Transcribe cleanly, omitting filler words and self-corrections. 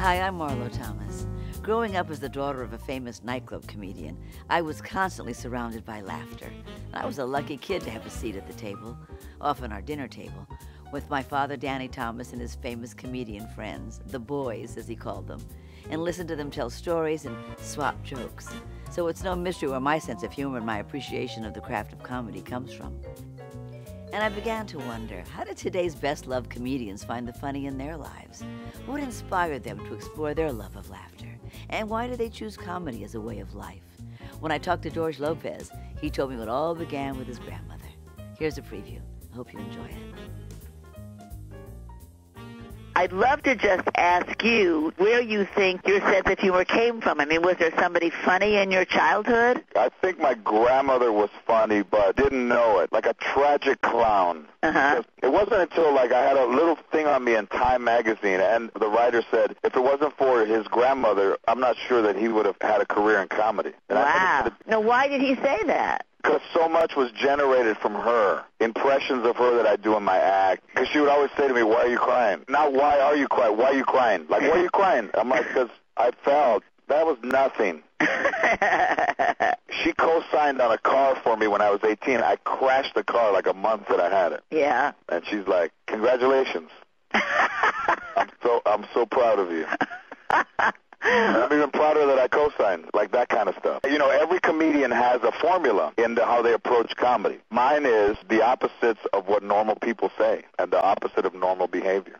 Hi, I'm Marlo Thomas. Growing up as the daughter of a famous nightclub comedian, I was constantly surrounded by laughter. I was a lucky kid to have a seat at the table, often our dinner table, with my father, Danny Thomas, and his famous comedian friends, the boys, as he called them, and listen to them tell stories and swap jokes. So it's no mystery where my sense of humor and my appreciation of the craft of comedy comes from. And I began to wonder, how did today's best-loved comedians find the funny in their lives? What inspired them to explore their love of laughter? And why did they choose comedy as a way of life? When I talked to George Lopez, he told me it all began with his grandmother. Here's a preview. I hope you enjoy it. I'd love to just ask you where you think your sense of humor came from. I mean, was there somebody funny in your childhood? I think my grandmother was funny, but didn't know it, like a tragic clown. Uh-huh. It wasn't until, I had a little thing on me in Time magazine, and the writer said if it wasn't for his grandmother, I'm not sure that he would have had a career in comedy. And wow. Now, why did he say that? Because so much was generated from her, impressions of her that I do in my act. Because she would always say to me, "Why are you crying?" Not, "Why are you crying? Why are you crying?" Like, "Why are you crying?" I'm like, "Because I felt that was nothing." She co-signed on a car for me when I was 18. I crashed the car like a month that I had it. Yeah. And she's like, "Congratulations." I'm so proud of you. And I'm even prouder that I co-signed, like that kind of stuff. You know, every comedian has a formula in how they approach comedy. Mine is the opposites of what normal people say and the opposite of normal behavior.